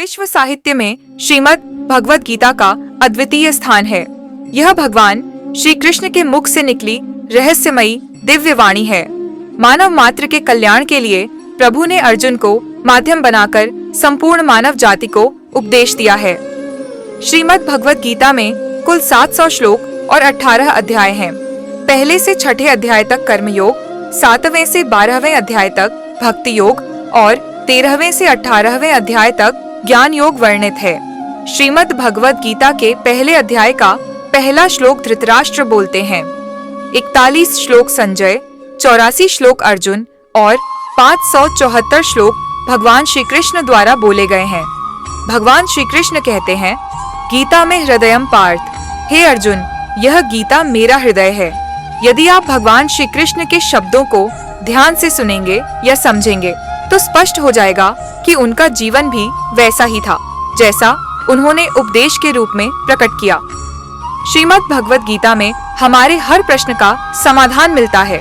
विश्व साहित्य में श्रीमद् भगवद गीता का अद्वितीय स्थान है। यह भगवान श्री कृष्ण के मुख से निकली रहस्यमयी दिव्य वाणी है। मानव मात्र के कल्याण के लिए प्रभु ने अर्जुन को माध्यम बनाकर संपूर्ण मानव जाति को उपदेश दिया है। श्रीमद् भगवद गीता में कुल 700 श्लोक और 18 अध्याय हैं। पहले से छठे अध्याय तक कर्मयोग, 7वें से 12वें अध्याय तक भक्ति योग और 13वें से 18वें अध्याय तक ज्ञान योग वर्णित है। श्रीमद् भगवद गीता के पहले अध्याय का पहला श्लोक धृतराष्ट्र बोलते हैं। 41 श्लोक संजय, 84 श्लोक अर्जुन और 574 श्लोक भगवान श्री कृष्ण द्वारा बोले गए हैं। भगवान श्री कृष्ण कहते हैं, गीता में हृदयम पार्थ, हे अर्जुन, यह गीता मेरा हृदय है। यदि आप भगवान श्री कृष्ण के शब्दों को ध्यान से सुनेंगे या समझेंगे तो स्पष्ट हो जाएगा कि उनका जीवन भी वैसा ही था जैसा उन्होंने उपदेश के रूप में प्रकट किया। श्रीमद् भगवद गीता में हमारे हर प्रश्न का समाधान मिलता है।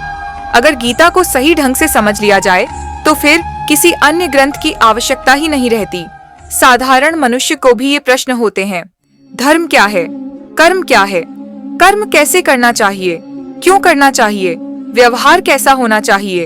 अगर गीता को सही ढंग से समझ लिया जाए तो फिर किसी अन्य ग्रंथ की आवश्यकता ही नहीं रहती। साधारण मनुष्य को भी ये प्रश्न होते हैं, धर्म क्या है, कर्म क्या है, कर्म कैसे करना चाहिए, क्यों करना चाहिए, व्यवहार कैसा होना चाहिए,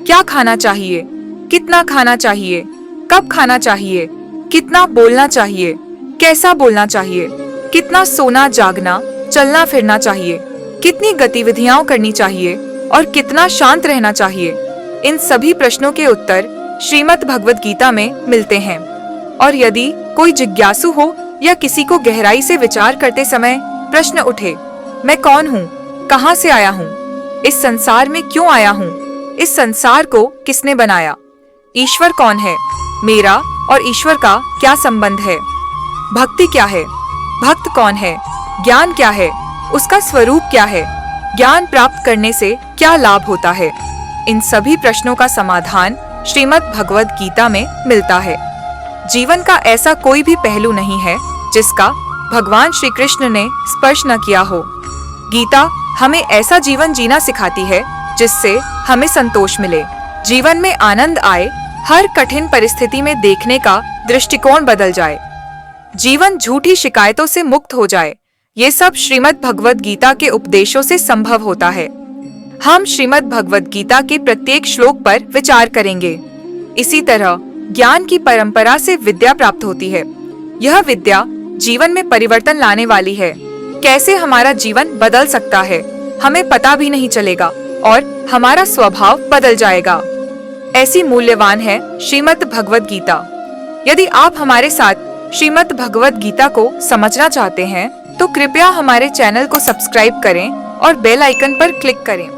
क्या खाना चाहिए, कितना खाना चाहिए, कब खाना चाहिए, कितना बोलना चाहिए, कैसा बोलना चाहिए, कितना सोना जागना चलना फिरना चाहिए, कितनी गतिविधियां करनी चाहिए और कितना शांत रहना चाहिए। इन सभी प्रश्नों के उत्तर श्रीमद् भगवद गीता में मिलते हैं। और यदि कोई जिज्ञासु हो या किसी को गहराई से विचार करते समय प्रश्न उठे, मैं कौन हूँ, कहाँ से आया हूँ, इस संसार में क्यों आया हूँ, इस संसार को किसने बनाया, ईश्वर कौन है, मेरा और ईश्वर का क्या संबंध है, भक्ति क्या है, भक्त कौन है, ज्ञान क्या है, उसका स्वरूप क्या है, ज्ञान प्राप्त करने से क्या लाभ होता है, इन सभी प्रश्नों का समाधान श्रीमद् भगवद गीता में मिलता है। जीवन का ऐसा कोई भी पहलू नहीं है जिसका भगवान श्री कृष्ण ने स्पर्श न किया हो। गीता हमें ऐसा जीवन जीना सिखाती है जिससे हमें संतोष मिले, जीवन में आनंद आए, हर कठिन परिस्थिति में देखने का दृष्टिकोण बदल जाए, जीवन झूठी शिकायतों से मुक्त हो जाए। ये सब श्रीमद् भगवद गीता के उपदेशों से संभव होता है। हम श्रीमद् भगवद गीता के प्रत्येक श्लोक पर विचार करेंगे। इसी तरह ज्ञान की परंपरा से विद्या प्राप्त होती है। यह विद्या जीवन में परिवर्तन लाने वाली है। कैसे हमारा जीवन बदल सकता है हमें पता भी नहीं चलेगा और हमारा स्वभाव बदल जाएगा। ऐसी मूल्यवान है श्रीमद् भगवद गीता। यदि आप हमारे साथ श्रीमद् भगवद गीता को समझना चाहते हैं तो कृपया हमारे चैनल को सब्सक्राइब करें और बेल आइकन पर क्लिक करें।